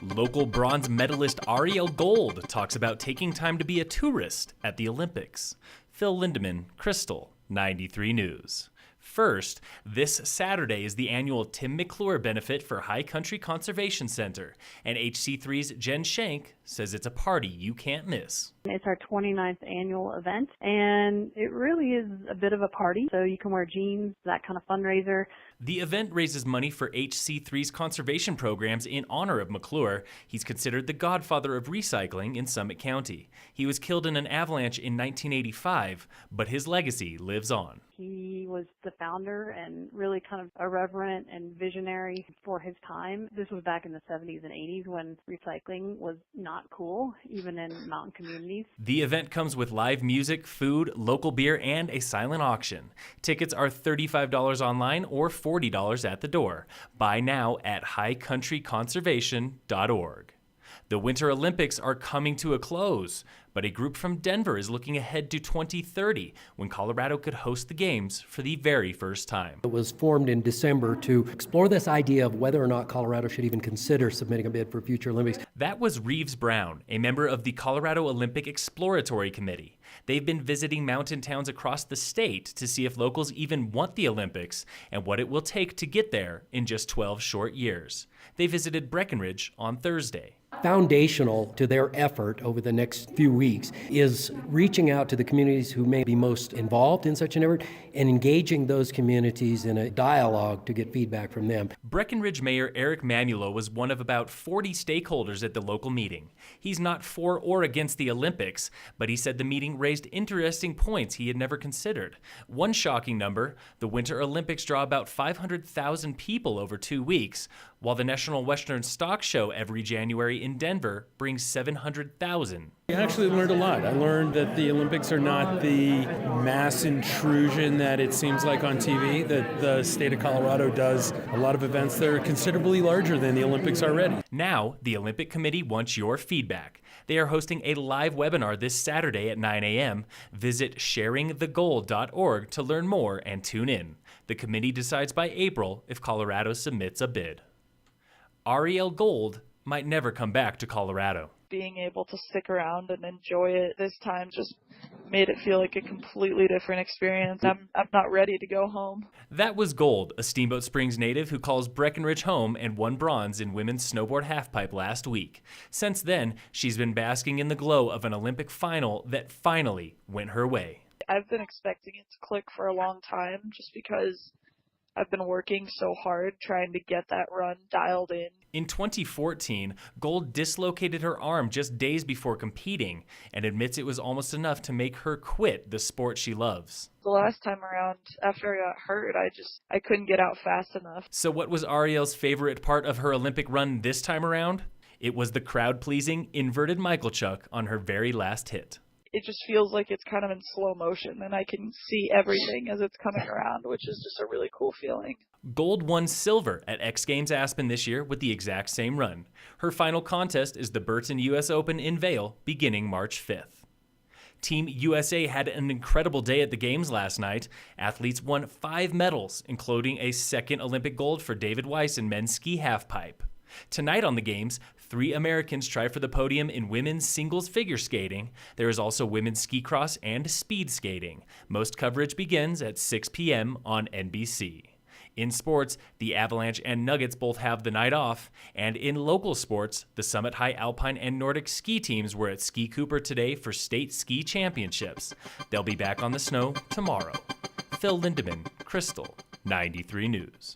Local bronze medalist Arielle Gold talks about taking time to be a tourist at the Olympics. Phil Lindeman, Krystal, 93 News. First, this Saturday is the annual Tim McClure benefit for High Country Conservation Center, and HC3's Jen Shank says it's a party you can't miss. It's our 29th annual event, and it really is a bit of a party, so you can wear jeans, that kind of fundraiser. The event raises money for HC3's conservation programs in honor of McClure. He's considered the godfather of recycling in Summit County. He was killed in an avalanche in 1985, but his legacy lives on. He was the founder and really kind of irreverent and visionary for his time. This was back in the 70s and 80s when recycling was not cool, even in mountain communities. The event comes with live music, food, local beer, and a silent auction. Tickets are $35 online or $40 at the door. Buy now at highcountryconservation.org. The Winter Olympics are coming to a close, but a group from Denver is looking ahead to 2030 when Colorado could host the Games for the very first time. It was formed in December to explore this idea of whether or not Colorado should even consider submitting a bid for future Olympics. That was Reeves Brown, a member of the Colorado Olympic Exploratory Committee. They've been visiting mountain towns across the state to see if locals even want the Olympics and what it will take to get there in just 12 short years. They visited Breckenridge on Thursday. Foundational to their effort over the next few weeks is reaching out to the communities who may be most involved in such an effort and engaging those communities in a dialogue to get feedback from them. Breckenridge Mayor Eric Mamulo was one of about 40 stakeholders at the local meeting. He's not for or against the Olympics, but he said the meeting raised interesting points he had never considered. One shocking number, the Winter Olympics draw about 500,000 people over 2 weeks, while the National Western Stock Show every January in Denver brings 700,000. I actually learned a lot. I learned that the Olympics are not the mass intrusion that it seems like on TV, that the state of Colorado does a lot of events that are considerably larger than the Olympics already. Now, the Olympic Committee wants your feedback. They are hosting a live webinar this Saturday at 9 a.m. Visit sharingthegold.org to learn more and tune in. The committee decides by April if Colorado submits a bid. Arielle Gold might never come back to Colorado. Being able to stick around and enjoy it this time just made it feel like a completely different experience. I'm not ready to go home. That was Gold, a Steamboat Springs native who calls Breckenridge home and won bronze in women's snowboard halfpipe last week. Since then, she's been basking in the glow of an Olympic final that finally went her way. I've been expecting it to click for a long time just because I've been working so hard trying to get that run dialed in. In 2014, Gold dislocated her arm just days before competing and admits it was almost enough to make her quit the sport she loves. The last time around, after I got hurt, I couldn't get out fast enough. So what was Arielle's favorite part of her Olympic run this time around? It was the crowd-pleasing inverted Michael Chuck on her very last hit. It just feels like it's kind of in slow motion and I can see everything as it's coming around, which is just a really cool feeling. Gold won silver at X Games Aspen this year with the exact same run. Her final contest is the Burton U.S. Open in Vail beginning March 5th. Team USA had an incredible day at the Games last night. Athletes won 5 medals, including a second Olympic gold for David Weiss in men's ski halfpipe. Tonight on the Games, 3 Americans try for the podium in women's singles figure skating. There is also women's ski cross and speed skating. Most coverage begins at 6 p.m. on NBC. In sports, the Avalanche and Nuggets both have the night off. And in local sports, the Summit High Alpine and Nordic ski teams were at Ski Cooper today for state ski championships. They'll be back on the snow tomorrow. Phil Lindeman, Krystal, 93 News.